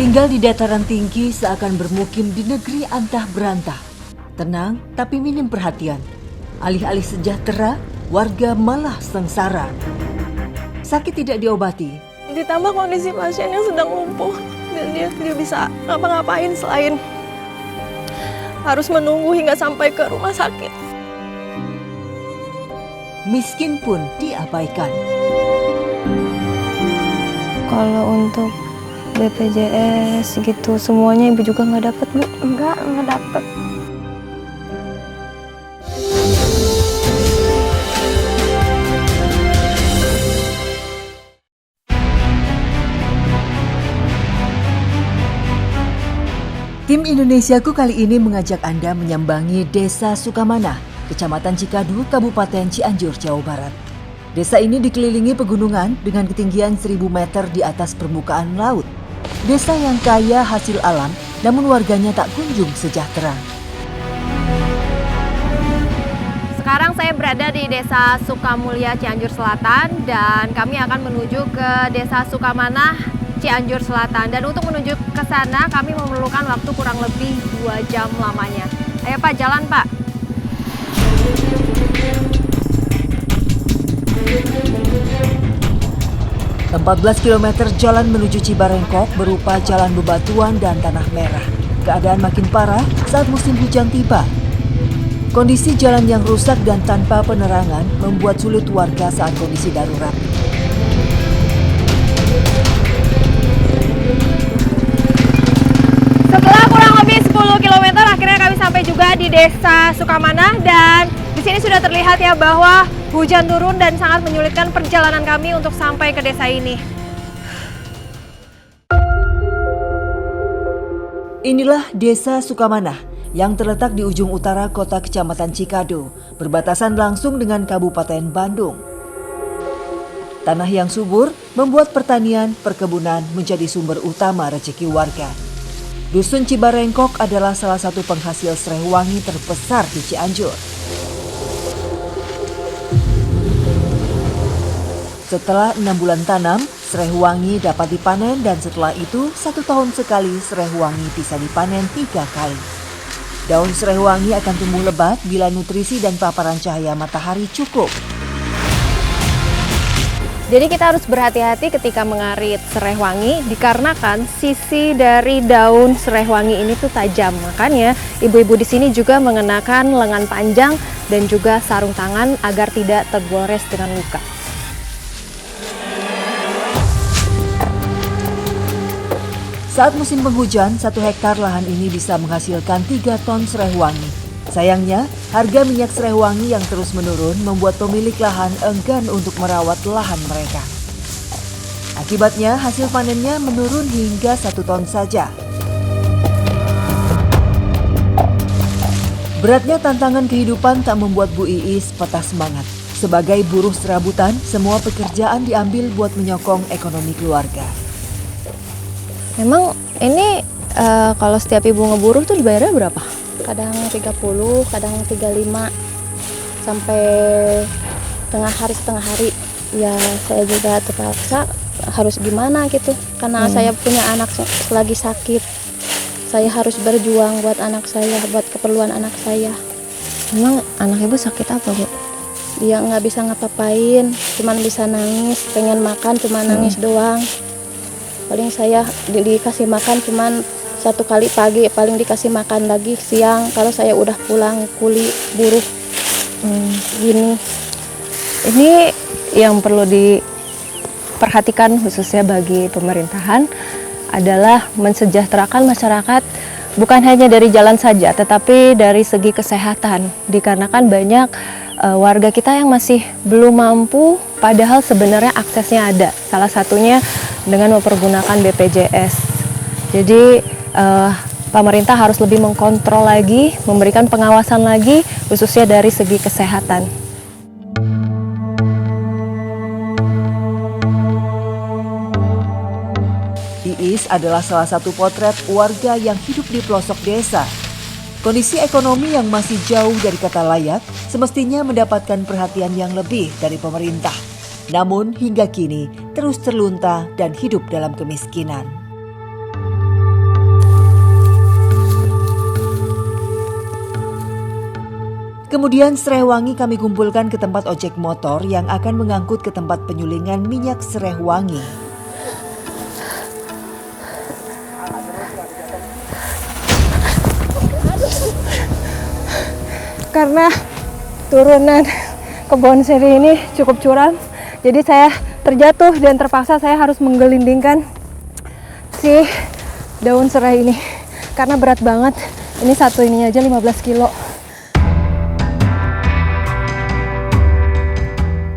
Tinggal di dataran tinggi seakan bermukim di negeri antah berantah. Tenang tapi minim perhatian. Alih-alih sejahtera, warga malah sengsara. Sakit tidak diobati. Ditambah kondisi pasien yang sedang lumpuh dan dia tidak bisa ngapa-ngapain selain harus menunggu hingga sampai ke rumah sakit. Miskin pun diabaikan. Kalau untuk BPJS gitu semuanya ibu juga nggak dapat, Bu? Nggak dapat. Tim Indonesiaku kali ini mengajak Anda menyambangi Desa Sukamanah, Kecamatan Cikadu, Kabupaten Cianjur, Jawa Barat. Desa ini dikelilingi pegunungan dengan ketinggian 1000 meter di atas permukaan laut. Desa yang kaya hasil alam, namun warganya tak kunjung sejahtera. Sekarang saya berada di Desa Sukamulya, Cianjur Selatan, dan kami akan menuju ke Desa Sukamanah, Cianjur Selatan. Dan untuk menuju ke sana kami memerlukan waktu kurang lebih 2 jam lamanya. Ayo Pak, jalan Pak. Empat 14 km jalan menuju Cibarengkok berupa jalan bebatuan dan tanah merah. Keadaan makin parah saat musim hujan tiba. Kondisi jalan yang rusak dan tanpa penerangan membuat sulit warga saat kondisi darurat. Setelah kurang lebih 10 km akhirnya kami sampai juga di Desa Sukamanah, dan di sini sudah terlihat ya bahwa hujan turun dan sangat menyulitkan perjalanan kami untuk sampai ke desa ini. Inilah Desa Sukamanah yang terletak di ujung utara kota Kecamatan Cikadu, berbatasan langsung dengan Kabupaten Bandung. Tanah yang subur membuat pertanian, perkebunan menjadi sumber utama rezeki warga. Dusun Cibarengkok adalah salah satu penghasil serai wangi terbesar di Cianjur. Setelah 6 bulan tanam, serai wangi dapat dipanen, dan setelah itu 1 tahun sekali serai wangi bisa dipanen 3 kali. Daun serai wangi akan tumbuh lebat bila nutrisi dan paparan cahaya matahari cukup. Jadi kita harus berhati-hati ketika mengarit serai wangi dikarenakan sisi dari daun serai wangi ini tuh tajam. Makanya ibu-ibu di sini juga mengenakan lengan panjang dan juga sarung tangan agar tidak tergores dengan luka. Saat musim penghujan, 1 hektar lahan ini bisa menghasilkan 3 ton serai wangi. Sayangnya, harga minyak serai wangi yang terus menurun membuat pemilik lahan enggan untuk merawat lahan mereka. Akibatnya, hasil panennya menurun hingga 1 ton saja. Beratnya tantangan kehidupan tak membuat Bu Iis patah semangat. Sebagai buruh serabutan, semua pekerjaan diambil buat menyokong ekonomi keluarga. Memang ini kalau setiap ibu ngeburuh tuh dibayarnya berapa? Kadang 30, kadang 35, sampai setengah hari. Ya saya juga terpaksa harus gimana gitu, karena saya punya anak lagi sakit. Saya harus berjuang buat anak saya, buat keperluan anak saya. Memang anak ibu sakit apa, Bu? Dia nggak bisa ngapa-ngapain, cuman bisa nangis, pengen makan cuma nangis doang. Paling saya dikasih makan cuman 1 kali pagi, paling dikasih makan lagi siang kalau saya udah pulang kuli buruh. Gini. Ini yang perlu diperhatikan khususnya bagi pemerintahan adalah mensejahterakan masyarakat bukan hanya dari jalan saja tetapi dari segi kesehatan, dikarenakan banyak warga kita yang masih belum mampu padahal sebenarnya aksesnya ada. Salah satunya dengan mempergunakan BPJS. Jadi pemerintah harus lebih mengkontrol lagi, memberikan pengawasan lagi khususnya dari segi kesehatan. Iis adalah salah satu potret warga yang hidup di pelosok desa. Kondisi ekonomi yang masih jauh dari kata layak semestinya mendapatkan perhatian yang lebih dari pemerintah. Namun hingga kini terus terlunta dan hidup dalam kemiskinan. Kemudian serai wangi kami kumpulkan ke tempat ojek motor yang akan mengangkut ke tempat penyulingan minyak serai wangi. Karena turunan kebun siri ini cukup curam, jadi saya terjatuh dan terpaksa saya harus menggelindingkan si daun serai ini karena berat banget. Ini satu ininya aja 15 kilo.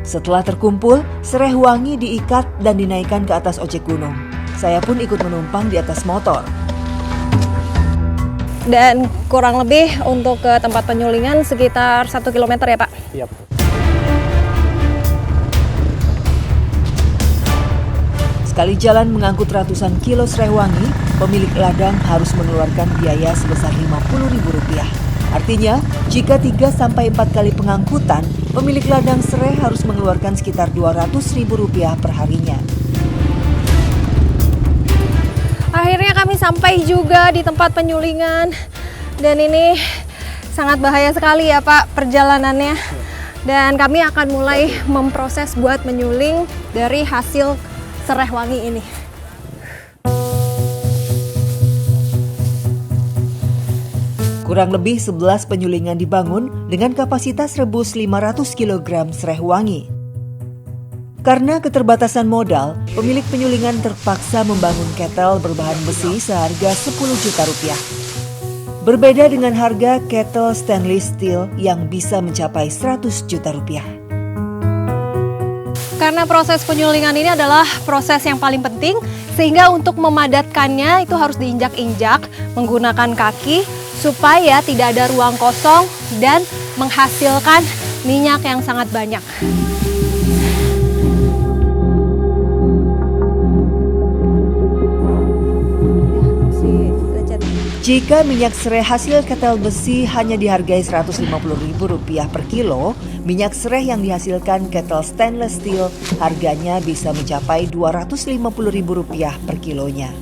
Setelah terkumpul, serai wangi diikat dan dinaikkan ke atas ojek gunung. Saya pun ikut menumpang di atas motor. Dan kurang lebih untuk ke tempat penyulingan sekitar 1 km ya Pak? Iya. Sekali jalan mengangkut ratusan kilo serai wangi, pemilik ladang harus mengeluarkan biaya sebesar Rp50.000. Artinya, jika 3-4 kali pengangkutan, pemilik ladang serai harus mengeluarkan sekitar Rp200.000 per harinya. Akhirnya kami sampai juga di tempat penyulingan. Dan ini sangat bahaya sekali ya Pak perjalanannya. Dan kami akan mulai memproses buat menyuling dari hasil serai wangi ini. Kurang lebih 11 penyulingan dibangun dengan kapasitas rebus 500 kg serai wangi. Karena keterbatasan modal, pemilik penyulingan terpaksa membangun ketel berbahan besi seharga Rp10 juta. Berbeda dengan harga ketel stainless steel yang bisa mencapai Rp100 juta. Karena proses penyulingan ini adalah proses yang paling penting, sehingga untuk memadatkannya itu harus diinjak-injak menggunakan kaki supaya tidak ada ruang kosong dan menghasilkan minyak yang sangat banyak. Jika minyak serai hasil ketel besi hanya dihargai Rp150.000 per kilo, minyak serai yang dihasilkan ketel stainless steel harganya bisa mencapai Rp250.000 per kilonya.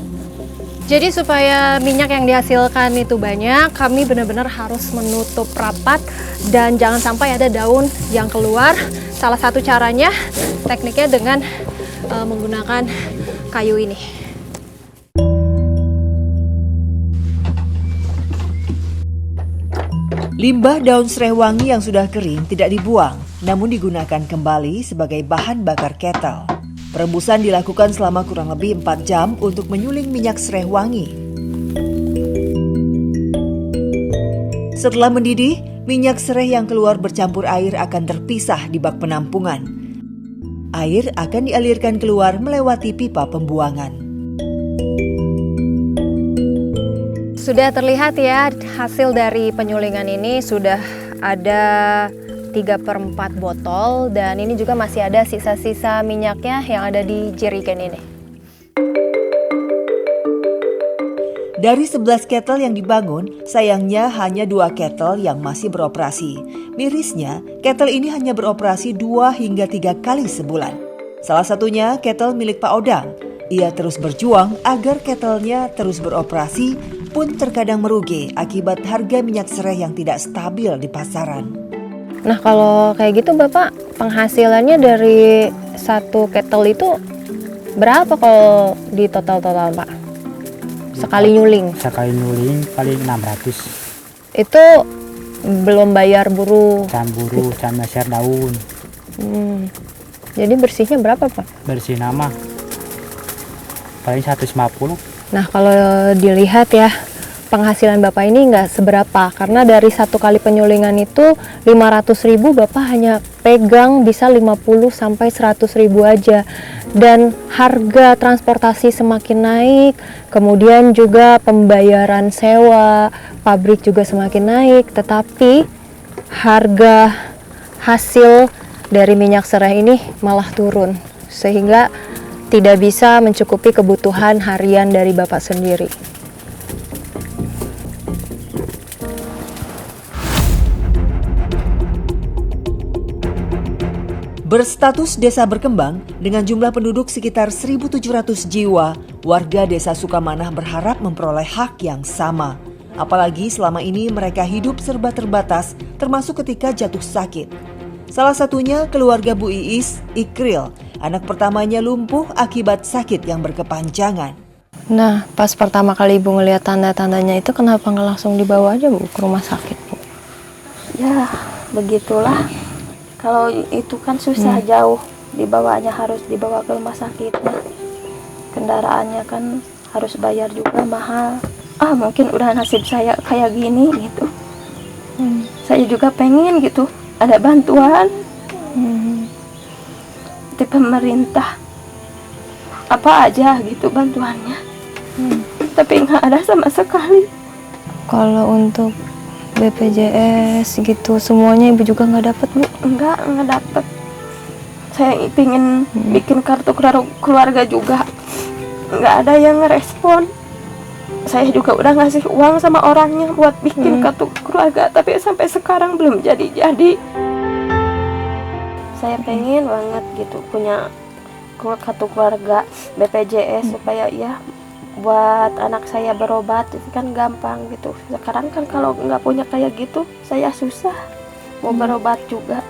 Jadi supaya minyak yang dihasilkan itu banyak, kami benar-benar harus menutup rapat dan jangan sampai ada daun yang keluar. Salah satu caranya, tekniknya dengan menggunakan kayu ini. Limbah daun serai wangi yang sudah kering tidak dibuang, namun digunakan kembali sebagai bahan bakar ketel. Perebusan dilakukan selama kurang lebih 4 jam untuk menyuling minyak serai wangi. Setelah mendidih, minyak serai yang keluar bercampur air akan terpisah di bak penampungan. Air akan dialirkan keluar melewati pipa pembuangan. Sudah terlihat ya hasil dari penyulingan ini sudah ada 3/4 botol dan ini juga masih ada sisa-sisa minyaknya yang ada di jerigen ini. Dari 11 ketel yang dibangun, sayangnya hanya 2 ketel yang masih beroperasi. Mirisnya, ketel ini hanya beroperasi 2 hingga 3 kali sebulan. Salah satunya ketel milik Pak Odang. Ia terus berjuang agar ketelnya terus beroperasi, pun terkadang merugi akibat harga minyak serai yang tidak stabil di pasaran. Nah kalau kayak gitu Bapak, penghasilannya dari satu ketel itu berapa kalau di total-total Pak? Sekali nyuling? Sekali nyuling paling 600. Itu belum bayar buruh? Can buruh, can meser daun. Jadi bersihnya berapa Pak? Bersih nama paling 150. Nah kalau dilihat ya, penghasilan Bapak ini nggak seberapa karena dari satu kali penyulingan itu 500.000 Bapak hanya pegang bisa 50 sampai 100.000 aja, dan harga transportasi semakin naik, kemudian juga pembayaran sewa pabrik juga semakin naik, tetapi harga hasil dari minyak serai ini malah turun sehingga tidak bisa mencukupi kebutuhan harian dari Bapak sendiri. Berstatus desa berkembang dengan jumlah penduduk sekitar 1.700 jiwa, warga desa Sukamanah berharap memperoleh hak yang sama. Apalagi selama ini mereka hidup serba terbatas, termasuk ketika jatuh sakit. Salah satunya keluarga Bu Iis, Ikril, anak pertamanya lumpuh akibat sakit yang berkepanjangan. Nah, pas pertama kali Ibu ngelihat tanda-tandanya itu, kenapa nggak langsung dibawa aja Bu ke rumah sakit, Bu? Ya, begitulah. Kalau itu kan susah jauh, dibawanya harus dibawa ke rumah sakit. Nah, kendaraannya kan harus bayar juga mahal. Mungkin udah nasib saya kayak gini gitu. Saya juga pengen gitu, ada bantuan di pemerintah. Apa aja gitu bantuannya. Tapi nggak ada sama sekali. Kalau untuk BPJS gitu semuanya Ibu juga nggak dapat, Bu? Enggak dapet. Saya pingin bikin kartu keluarga juga, nggak ada yang ngerespon. Saya juga udah ngasih uang sama orangnya buat bikin kartu keluarga, tapi sampai sekarang belum jadi. Saya pengen banget gitu punya kartu keluarga BPJS supaya ya buat anak saya berobat itu kan gampang gitu. Sekarang kan kalau nggak punya kayak gitu, saya susah mau berobat juga.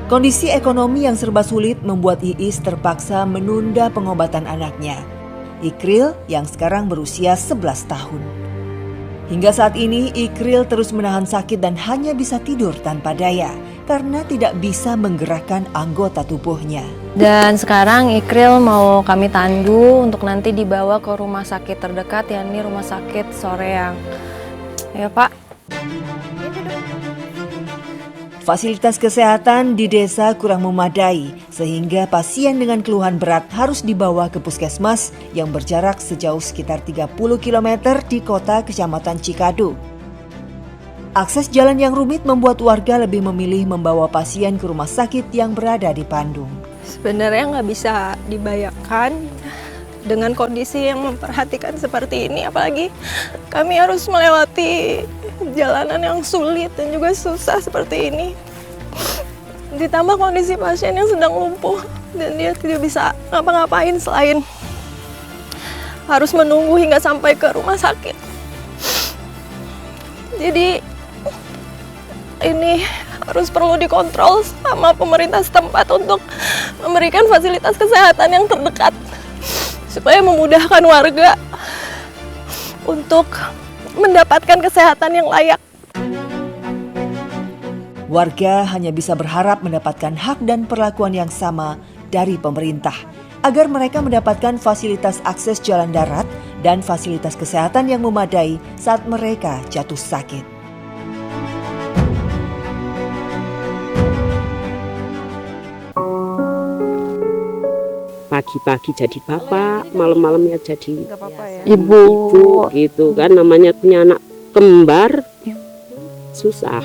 Kondisi ekonomi yang serba sulit membuat Iis terpaksa menunda pengobatan anaknya, Ikril yang sekarang berusia 11 tahun. Hingga saat ini Ikril terus menahan sakit dan hanya bisa tidur tanpa daya karena tidak bisa menggerakkan anggota tubuhnya. Dan sekarang Ikril mau kami tandu untuk nanti dibawa ke rumah sakit terdekat, yakni Rumah Sakit Soreang. Ya Pak. Fasilitas kesehatan di desa kurang memadai sehingga pasien dengan keluhan berat harus dibawa ke puskesmas yang berjarak sejauh sekitar 30 km di kota Kecamatan Cikadu. Akses jalan yang rumit membuat warga lebih memilih membawa pasien ke rumah sakit yang berada di Bandung. Sebenarnya nggak bisa dibayangkan dengan kondisi yang memperhatikan seperti ini, apalagi kami harus melewati jalanan yang sulit dan juga susah seperti ini. Ditambah kondisi pasien yang sedang lumpuh dan dia tidak bisa ngapa-ngapain selain harus menunggu hingga sampai ke rumah sakit. Jadi ini harus perlu dikontrol sama pemerintah setempat untuk memberikan fasilitas kesehatan yang terdekat supaya memudahkan warga untuk mendapatkan kesehatan yang layak. Warga hanya bisa berharap mendapatkan hak dan perlakuan yang sama dari pemerintah agar mereka mendapatkan fasilitas akses jalan darat dan fasilitas kesehatan yang memadai saat mereka jatuh sakit. Pagi-pagi jadi bapak, malam-malamnya jadi Ibu ibu gitu kan, namanya punya anak kembar susah.